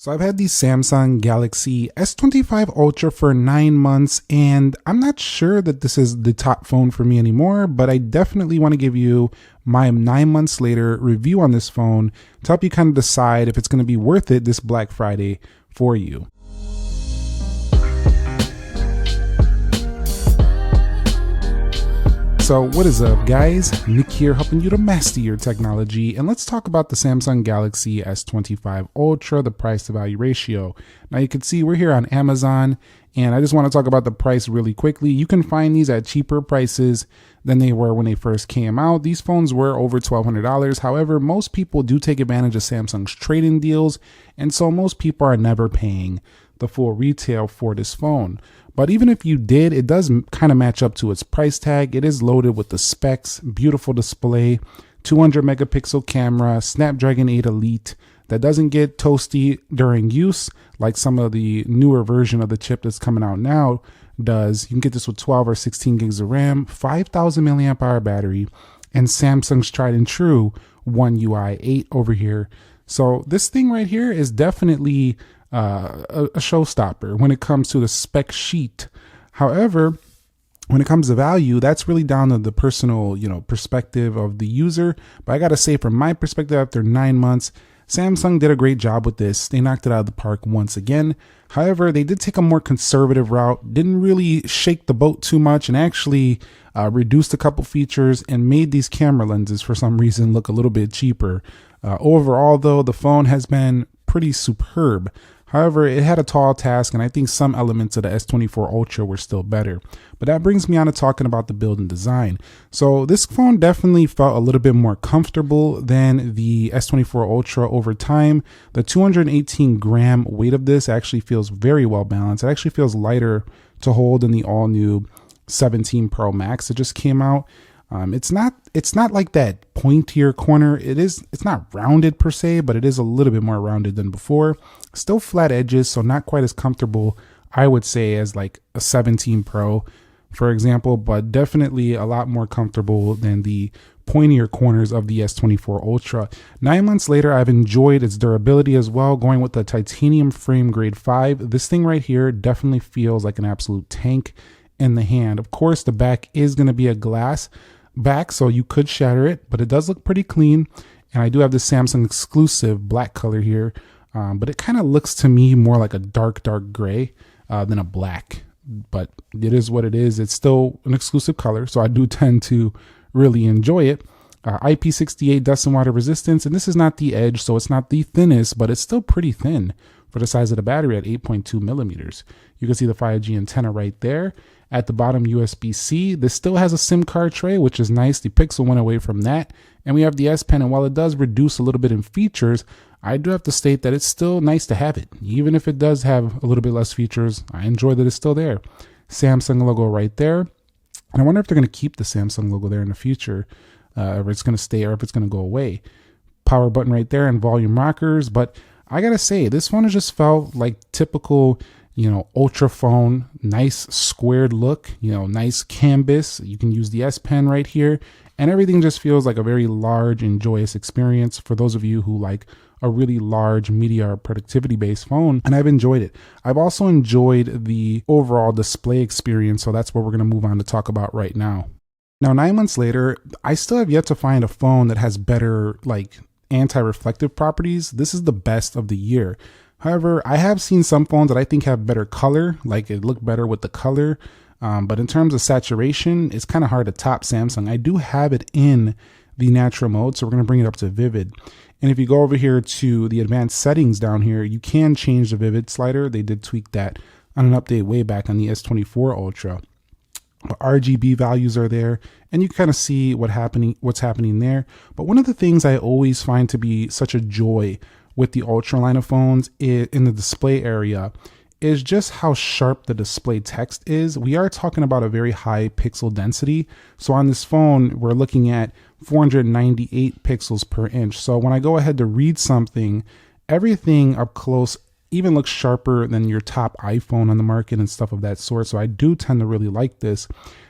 So I've had the Samsung Galaxy S25 Ultra for 9 months, and I'm not sure that this is the top phone for me anymore, but I definitely want to give you my 9 months later review on this phone to help you kind of decide if it's going to be worth it this Black Friday for you. So what is up, guys? Nick here, helping you to master your technology, and let's talk about the Samsung Galaxy S25 Ultra, the price to value ratio. Now you can see we're here on Amazon, and I just want to talk about the price really quickly. You can find these at cheaper prices than they were when they first came out. These phones were over $1,200. However, most people do take advantage of Samsung's trade-in deals, and so most people are never paying the full retail for this phone. But even if you did, it does kind of match up to its price tag. It is loaded with the specs, beautiful display, 200 megapixel camera, Snapdragon 8 Elite that doesn't get toasty during use like some of the newer version of the chip that's coming out now does. You can get this with 12 or 16 gigs of RAM, 5,000 milliamp hour battery, and Samsung's tried and true One UI 8 over here. So this thing right here is definitely a showstopper when it comes to the spec sheet. However, when it comes to value, that's really down to the personal, perspective of the user. But I gotta say, from my perspective, after 9 months, Samsung did a great job with this. They knocked it out of the park once again. However, they did take a more conservative route, didn't really shake the boat too much, and actually reduced a couple features and made these camera lenses for some reason look a little bit cheaper. Overall, though, the phone has been pretty superb. However, it had a tall task, and I think some elements of the S24 Ultra were still better. But that brings me on to talking about the build and design. So this phone definitely felt a little bit more comfortable than the S24 Ultra over time. The 218 gram weight of this actually feels very well balanced. It actually feels lighter to hold than the all-new 17 Pro Max that just came out. It's not like that pointier corner. It's not rounded per se, but it is a little bit more rounded than before. Still flat edges, so not quite as comfortable, I would say, as like a 17 Pro, for example, but definitely a lot more comfortable than the pointier corners of the S24 Ultra. 9 months later, I've enjoyed its durability as well, going with the titanium frame grade 5. This thing right here definitely feels like an absolute tank in the hand. Of course, the back is going to be a glass back, so you could shatter it, but it does look pretty clean. And I do have the Samsung exclusive black color here, but it kind of looks to me more like a dark gray than a black, but it is what it is. It's still an exclusive color, so I do tend to really enjoy it. IP68 dust and water resistance, and this is not the Edge, so it's not the thinnest, but it's still pretty thin for the size of the battery at 8.2 millimeters. You can see the 5G antenna right there. At the bottom, USB-C. This still has a SIM card tray, which is nice. The Pixel went away from that. And we have the S Pen, and while it does reduce a little bit in features, I do have to state that it's still nice to have it. Even if it does have a little bit less features, I enjoy that it's still there. Samsung logo right there. And I wonder if they're going to keep the Samsung logo there in the future, if it's going to stay or if it's going to go away. Power button right there and volume rockers. But I got to say, this phone has just felt like typical Ultra phone, nice squared look, nice canvas. You can use the S Pen right here, and everything just feels like a very large and joyous experience for those of you who like a really large media or productivity based phone, and I've enjoyed it. I've also enjoyed the overall display experience, so that's what we're going to move on to talk about right now. Now, 9 months later, I still have yet to find a phone that has better anti-reflective properties. This is the best of the year. However, I have seen some phones that I think have better color, like it look better with the color. But in terms of saturation, it's kind of hard to top Samsung. I do have it in the natural mode, so we're going to bring it up to vivid. And if you go over here to the advanced settings down here, you can change the vivid slider. They did tweak that on an update way back on the S24 Ultra. But RGB values are there, and you kind of see what's happening there. But one of the things I always find to be such a joy with the Ultra line of phones in the display area is just how sharp the display text is. We are talking about a very high pixel density. So on this phone, we're looking at 498 pixels per inch. So when I go ahead to read something, everything up close even looks sharper than your top iPhone on the market and stuff of that sort. So I do tend to really like this.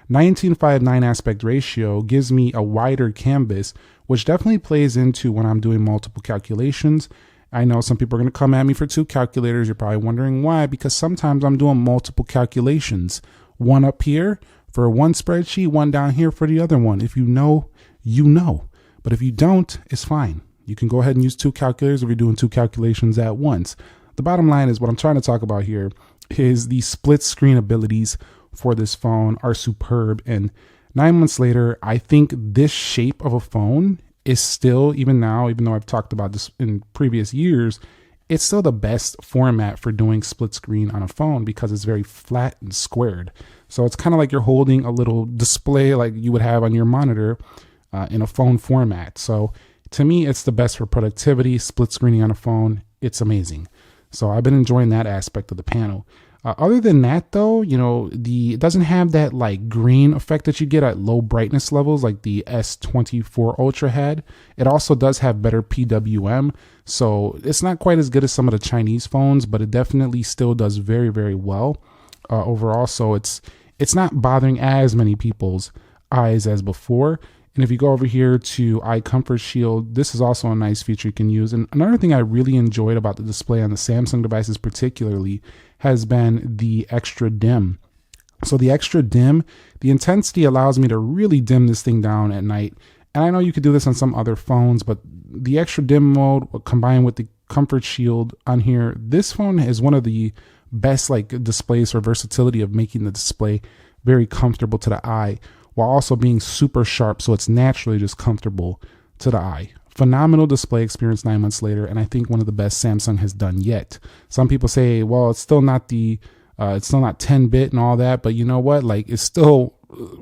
19:9 aspect ratio gives me a wider canvas, which definitely plays into when I'm doing multiple calculations. I know some people are going to come at me for two calculators. You're probably wondering why, because sometimes I'm doing multiple calculations. One up here for one spreadsheet, one down here for the other one. If you know, you know. But if you don't, it's fine. You can go ahead and use two calculators if you're doing two calculations at once. The bottom line is what I'm trying to talk about here is the split screen abilities for this phone are superb. And 9 months later, I think this shape of a phone is still, even now, even though I've talked about this in previous years, it's still the best format for doing split screen on a phone because it's very flat and squared. So it's kind of like you're holding a little display like you would have on your monitor in a phone format. So to me, it's the best for productivity, split screening on a phone. It's amazing. So I've been enjoying that aspect of the panel. Other than that, though, it doesn't have that like green effect that you get at low brightness levels like the S24 Ultra had. It also does have better PWM, so it's not quite as good as some of the Chinese phones, but it definitely still does very, very well overall. So it's not bothering as many people's eyes as before. And if you go over here to Eye Comfort Shield, this is also a nice feature you can use. And another thing I really enjoyed about the display on the Samsung devices particularly has been the extra dim. So the extra dim, the intensity allows me to really dim this thing down at night. And I know you could do this on some other phones, but the extra dim mode combined with the Comfort Shield on here, this phone is one of the best like displays for versatility of making the display very comfortable to the eye, while also being super sharp, so it's naturally just comfortable to the eye. Phenomenal display experience 9 months later, and I think one of the best Samsung has done yet. Some people say, well, it's still not 10-bit and all that, but you know what? Like, it's still,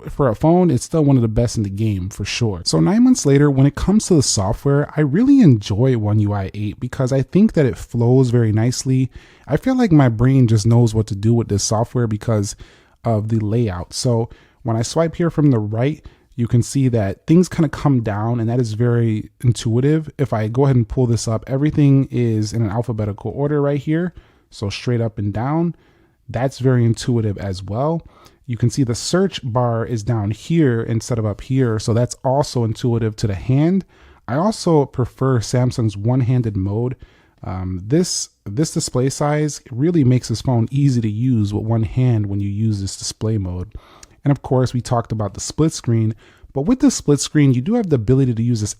for a phone, it's still one of the best in the game for sure. So 9 months later, when it comes to the software, I really enjoy One UI 8 because I think that it flows very nicely. I feel like my brain just knows what to do with this software because of the layout. So when I swipe here from the right, you can see that things kind of come down, and that is very intuitive. If I go ahead and pull this up, everything is in an alphabetical order right here. So straight up and down, that's very intuitive as well. You can see the search bar is down here instead of up here. So that's also intuitive to the hand. I also prefer Samsung's one-handed mode. This display size really makes this phone easy to use with one hand when you use this display mode. And of course, we talked about the split screen, but with the split screen, you do have the ability to use these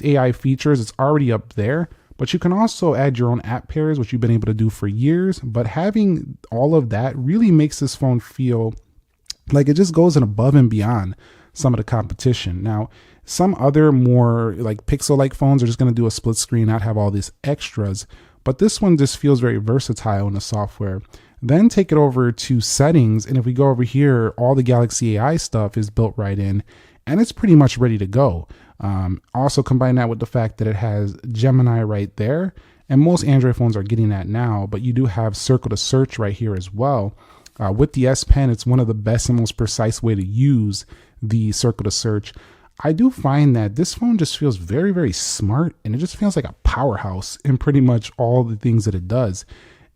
AI features. It's already up there, but you can also add your own app pairs, which you've been able to do for years. But having all of that really makes this phone feel like it just goes in above and beyond some of the competition. Now, some other more like Pixel-like phones are just going to do a split screen, not have all these extras, but this one just feels very versatile in the software. Then take it over to settings, and if we go over here, all the Galaxy AI stuff is built right in, and it's pretty much ready to go. Also combine that with the fact that it has Gemini right there, and most Android phones are getting that now, but you do have Circle to Search right here as well. With the S Pen, it's one of the best and most precise way to use the Circle to Search. I do find that this phone just feels very, very smart, and it just feels like a powerhouse in pretty much all the things that it does.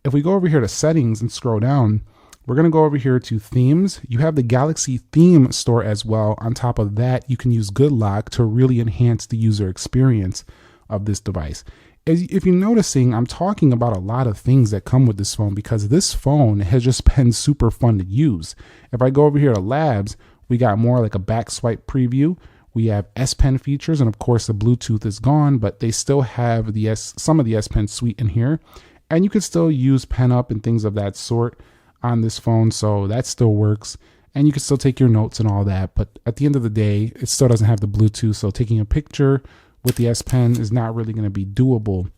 If we go over here to settings and scroll down, we're going to go over here to themes. You have the Galaxy theme store as well. On top of that, you can use Good Lock to really enhance the user experience of this device. If you're noticing, I'm talking about a lot of things that come with this phone because this phone has just been super fun to use. If I go over here to labs, we got more like a back swipe preview. We have S Pen features, and of course the Bluetooth is gone, but they still have some of the S Pen suite in here. And you could still use pen up and things of that sort on this phone, so that still works. And you can still take your notes and all that, but at the end of the day, it still doesn't have the Bluetooth, so taking a picture with the S Pen is not really going to be doable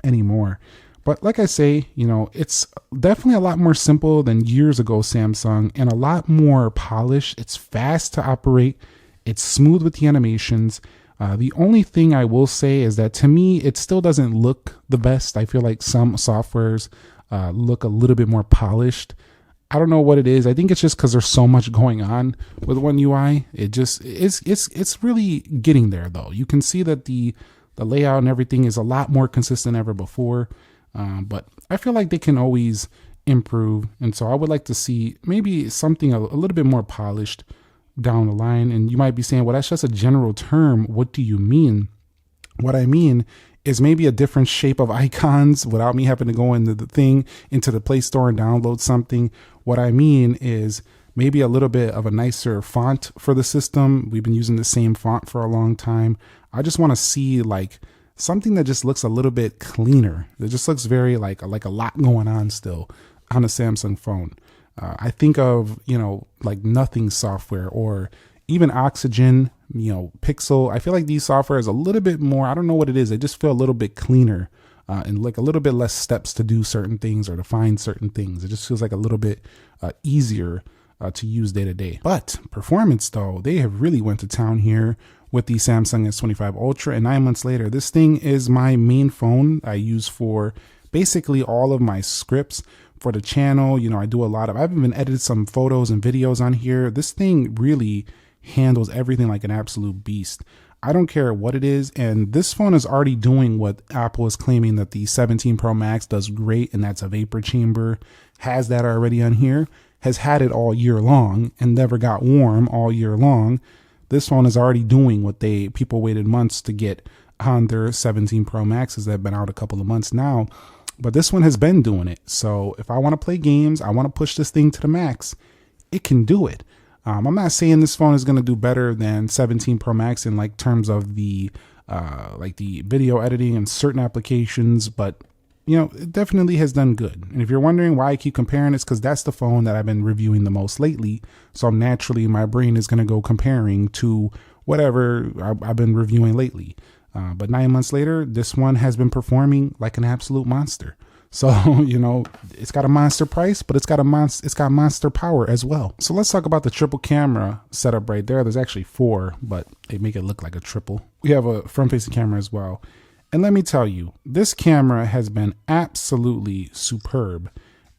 anymore. But like I say, it's definitely a lot more simple than years ago Samsung, and a lot more polished. It's fast to operate. It's smooth with the animations. The only thing I will say is that to me, it still doesn't look the best. I feel like some softwares look a little bit more polished. I don't know what it is. I think it's just because there's so much going on with One UI. It's really getting there though. You can see that the layout and everything is a lot more consistent than ever before. But I feel like they can always improve. And so I would like to see maybe something a little bit more polished down the line. And you might be saying, well, that's just a general term. What do you mean? What I mean is maybe a different shape of icons without me having to go into the Play Store and download something. What I mean is maybe a little bit of a nicer font for the system. We've been using the same font for a long time. I just want to see like something that just looks a little bit cleaner. It just looks very like a lot going on still on a Samsung phone. I think of, like Nothing software or even Oxygen, Pixel. I feel like these software is a little bit more, I don't know what it is. They just feel a little bit cleaner and like a little bit less steps to do certain things or to find certain things. It just feels like a little bit easier to use day to day. But performance though, they have really went to town here with the Samsung S25 Ultra, and 9 months later, this thing is my main phone I use for basically all of my scripts for the channel. I've even edited some photos and videos on here. This thing really handles everything like an absolute beast. I don't care what it is, and this phone is already doing what Apple is claiming that the 17 Pro Max does great, and that's a vapor chamber. Has that already on here, has had it all year long and never got warm all year long. This phone is already doing what people waited months to get on their 17 Pro Maxes that have been out a couple of months now. But this one has been doing it. So if I want to play games, I want to push this thing to the max, it can do it. I'm not saying this phone is going to do better than 17 Pro Max in like terms of the video editing and certain applications, but it definitely has done good. And if you're wondering why I keep comparing, it's because that's the phone that I've been reviewing the most lately. So naturally, my brain is going to go comparing to whatever I've been reviewing lately. But 9 months later, this one has been performing like an absolute monster. So, it's got a monster price, but it's got monster power as well. So let's talk about the triple camera setup right there. There's actually 4, but they make it look like a triple. We have a front-facing camera as well. And let me tell you, this camera has been absolutely superb.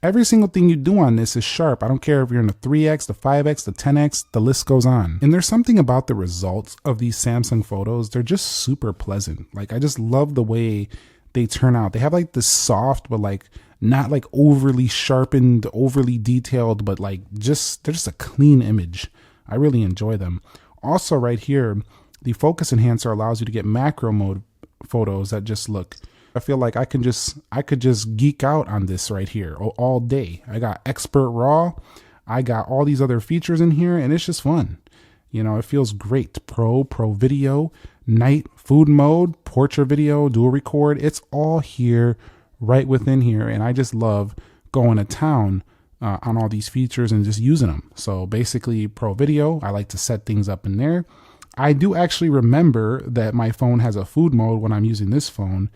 Every single thing you do on this is sharp. I don't care if you're in the 3X, the 5X, the 10X, the list goes on. And there's something about the results of these Samsung photos. They're just super pleasant. Like, I just love the way they turn out. They have like this soft, but like not like overly sharpened, overly detailed, but like they're just a clean image. I really enjoy them. Also right here, the focus enhancer allows you to get macro mode photos that just look, I feel like I could just geek out on this right here all day. I got expert raw, I got all these other features in here, and it's just fun. It feels great. Pro video, night, food mode, portrait video, dual record, it's all here right within here, and I just love going to town on all these features and just using them. So basically pro video, I like to set things up in there. I do actually remember that my phone has a food mode when I'm using this phone,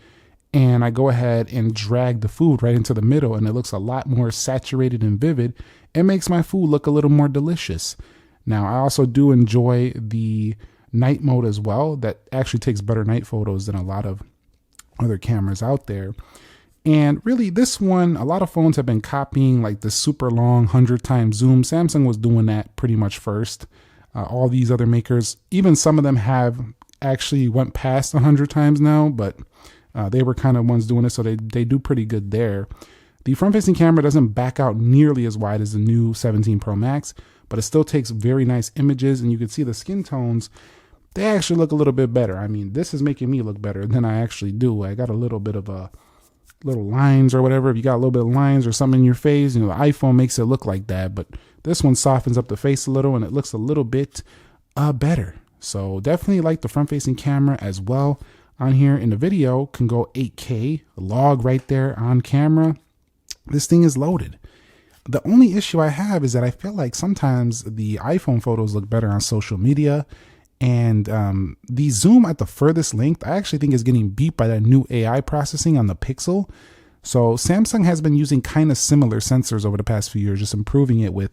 and I go ahead and drag the food right into the middle, and it looks a lot more saturated and vivid. It makes my food look a little more delicious. Now, I also do enjoy the night mode as well. That actually takes better night photos than a lot of other cameras out there. And really, this one, a lot of phones have been copying like the super long 100 times zoom. Samsung was doing that pretty much first. All these other makers, even some of them have actually went past 100 times now, but they were kind of ones doing it, so they do pretty good there. The front-facing camera doesn't back out nearly as wide as the new 17 Pro Max, but it still takes very nice images, and you can see the skin tones, they actually look a little bit better. I mean, this is making me look better than I actually do. I got a little bit of a little lines or whatever. If you got a little bit of lines or something in your face, the iPhone makes it look like that, but this one softens up the face a little and it looks a little bit better. So definitely like the front-facing camera as well. On here in the video can go 8K, log right there on camera. This thing is loaded. The only issue I have is that I feel like sometimes the iPhone photos look better on social media, and the zoom at the furthest length I actually think is getting beat by that new AI processing on the Pixel. So Samsung has been using kind of similar sensors over the past few years, just improving it with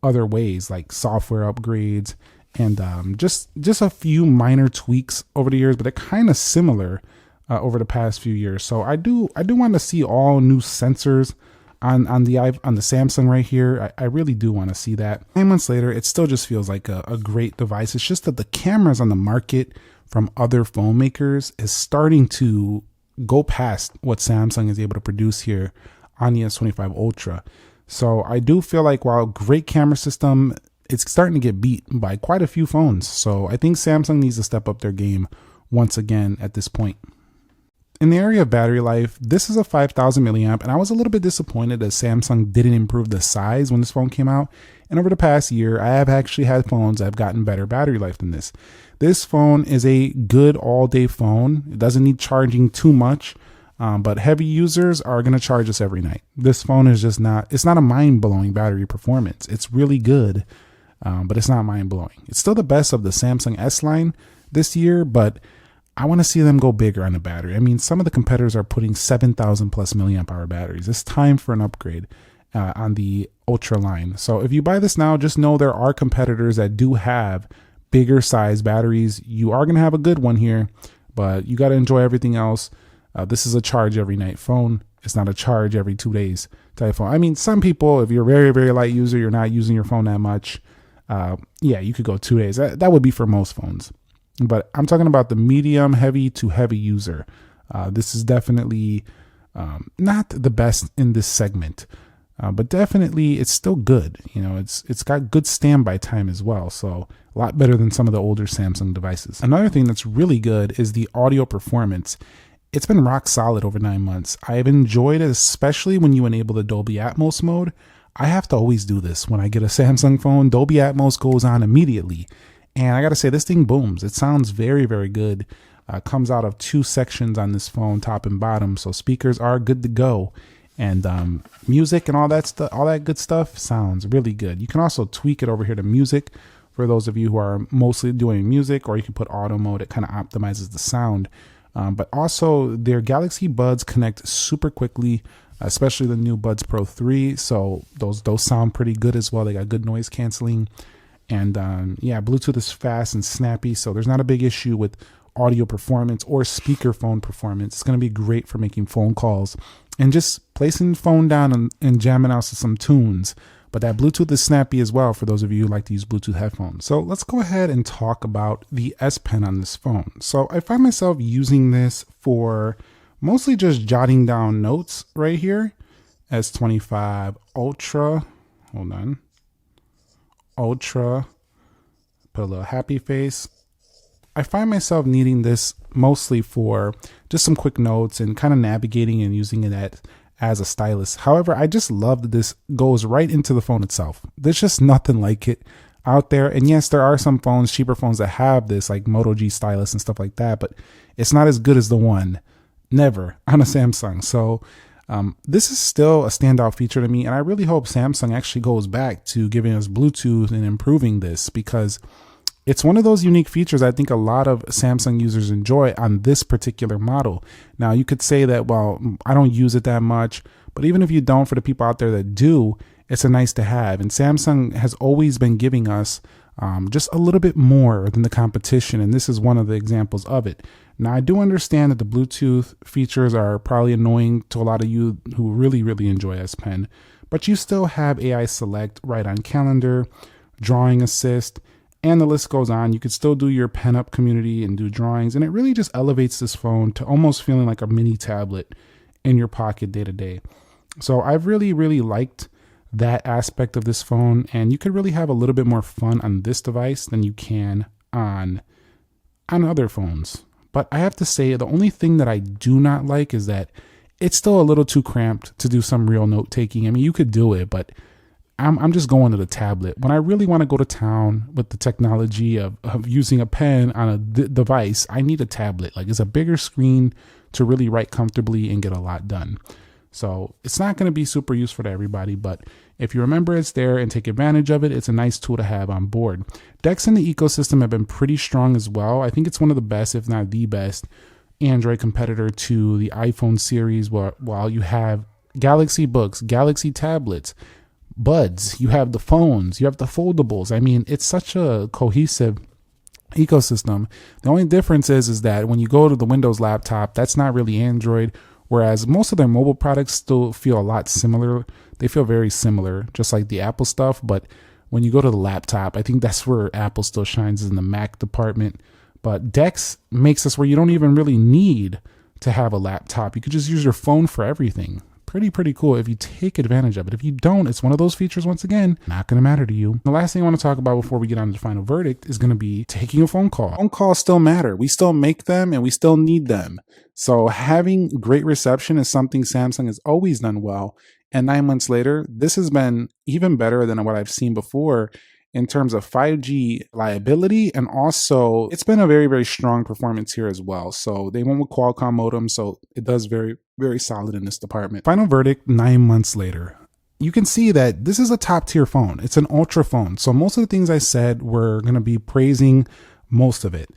other ways like software upgrades and just a few minor tweaks over the years, but they're kind of similar over the past few years. So I do want to see all new sensors on the Samsung right here. I really do want to see that. 9 months later, it still just feels like a great device. It's just that the cameras on the market from other phone makers is starting to go past what Samsung is able to produce here on the S25 Ultra. So I do feel like while great camera system, it's starting to get beat by quite a few phones. So I think Samsung needs to step up their game once again at this point. in the area of battery life, this is a 5,000 milliamp, and I was a little bit disappointed that Samsung didn't improve the size when this phone came out. And over the past year, I have actually had phones that have gotten better battery life than this. This phone is a good all-day phone. It doesn't need charging too much, but heavy users are going to charge us every night. This phone is just not, it's not a mind-blowing battery performance. It's really good, but it's not mind-blowing. It's still the best of the Samsung S line this year, but I want to see them go bigger on the battery. I mean, some of the competitors are putting 7,000 plus milliamp hour batteries. It's time for an upgrade on the Ultra line. So if you buy this now, just know there are competitors that do have bigger size batteries. You are going to have a good one here, but you got to enjoy everything else. This is a charge every night phone. It's not a charge every 2 days type phone. I mean, some people, if you're a very, very light user, you're not using your phone that much. Yeah, you could go 2 days. That would be for most phones. But I'm talking about the medium, heavy to heavy user. This is definitely not the best in this segment, but definitely it's still good. You know, it's got good standby time as well, so a lot better than some of the older Samsung devices. Another thing that's really good is the audio performance. It's been rock solid over 9 months. I have enjoyed it, especially when you enable the Dolby Atmos mode. I have to always do this when I get a Samsung phone. Dolby Atmos goes on immediately. And I got to say, this thing booms. It sounds very, very good. Comes out of 2 sections on this phone, top and bottom. So speakers are good to go. And music and all that stuff, all that good stuff sounds really good. You can also tweak it over here to music for those of you who are mostly doing music, or you can put auto mode. It kind of optimizes the sound. But also their Galaxy Buds connect super quickly, especially the new Buds Pro 3. So those sound pretty good as well. They got good noise canceling. And yeah, Bluetooth is fast and snappy, so there's not a big issue with audio performance or speakerphone performance. It's going to be great for making phone calls and just placing the phone down and jamming out to some tunes. But that Bluetooth is snappy as well for those of you who like to use Bluetooth headphones. So let's go ahead and talk about the S Pen on this phone. So I find myself using this for mostly just jotting down notes right here. S25 Ultra. Hold on. Ultra, put a little happy face. I find myself needing this mostly for just some quick notes and kind of navigating and using it as a stylus. However, I just love that this goes right into the phone itself. There's just nothing like it out there. And yes, there are some phones, cheaper phones that have this, like Moto G stylus and stuff like that, but it's not as good as the one, never, on a Samsung. So this is still a standout feature to me, and I really hope Samsung actually goes back to giving us Bluetooth and improving this, because it's one of those unique features I think a lot of Samsung users enjoy on this particular model. Now, you could say that, well, I don't use it that much, but even if you don't, for the people out there that do, it's a nice to have. And Samsung has always been giving us just a little bit more than the competition, and this is one of the examples of it. Now, I do understand that the Bluetooth features are probably annoying to a lot of you who really, really enjoy S Pen, but you still have AI Select right on Calendar, Drawing Assist, and the list goes on. You could still do your pen up community and do drawings, and it really just elevates this phone to almost feeling like a mini tablet in your pocket day to day. So I've really, really liked that aspect of this phone, and you could really have a little bit more fun on this device than you can on other phones. But I have to say, the only thing that I do not like is that it's still a little too cramped to do some real note taking. I mean, you could do it, but I'm just going to the tablet. When I really want to go to town with the technology of using a pen on a device, I need a tablet. Like, it's a bigger screen to really write comfortably and get a lot done. So it's not going to be super useful to everybody, but if you remember it's there and take advantage of it, it's a nice tool to have on board. DeX in the ecosystem have been pretty strong as well. I think it's one of the best, if not the best, Android competitor to the iPhone series, while you have Galaxy Books, Galaxy tablets, Buds, you have the phones, you have the foldables. I mean, it's such a cohesive ecosystem. The only difference is that when you go to the Windows laptop, that's not really Android. Whereas most of their mobile products still feel a lot similar. They feel very similar, just like the Apple stuff. But when you go to the laptop, I think that's where Apple still shines, in the Mac department. But DeX makes us where you don't even really need to have a laptop. You could just use your phone for everything. pretty cool if you take advantage of it. If you don't, it's one of those features, once again, not going to matter to you. The last thing I want to talk about before we get on to the final verdict is going to be taking a phone call. Phone calls still matter. We still make them and we still need them. So having great reception is something Samsung has always done well. And 9 months later, this has been even better than what I've seen before in terms of 5G reliability, and also it's been a very strong performance here as well. So they went with Qualcomm modem, so it does very solid in this department. Final verdict 9 months later. You can see that this is a top tier phone. It's an ultra phone. So most of the things I said, we're going to be praising most of it.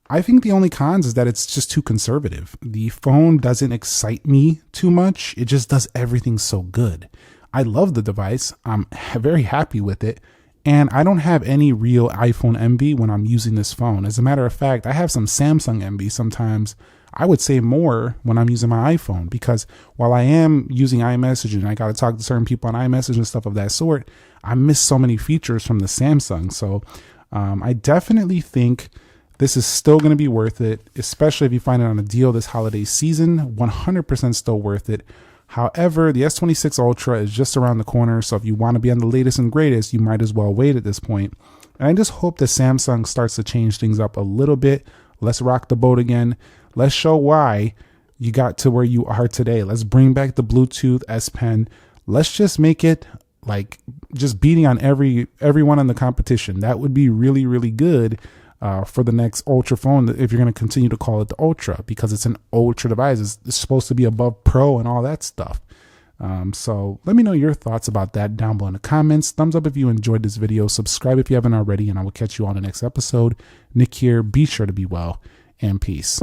I think the only cons is that it's just too conservative. The phone doesn't excite me too much. It just does everything so good. I love the device. I'm very happy with it. And I don't have any real iPhone envy when I'm using this phone. As a matter of fact, I have some Samsung envy sometimes. I would say more when I'm using my iPhone, because while I am using iMessage and I got to talk to certain people on iMessage and stuff of that sort, I miss so many features from the Samsung. So I definitely think this is still going to be worth it, especially if you find it on a deal this holiday season. 100% still worth it. However, the S26 Ultra is just around the corner, so if you want to be on the latest and greatest, you might as well wait at this point. And I just hope that Samsung starts to change things up a little bit. Let's rock the boat again. Let's show why you got to where you are today. Let's bring back the Bluetooth S Pen. Let's just make it like just beating on everyone in the competition. That would be really good. For the next Ultra phone, if you're going to continue to call it the Ultra, because it's an Ultra device. It's supposed to be above Pro and all that stuff. So let me know your thoughts about that down below in the comments. Thumbs up if you enjoyed this video. Subscribe if you haven't already, and I will catch you on the next episode. Nick here. Be sure to be well, and peace.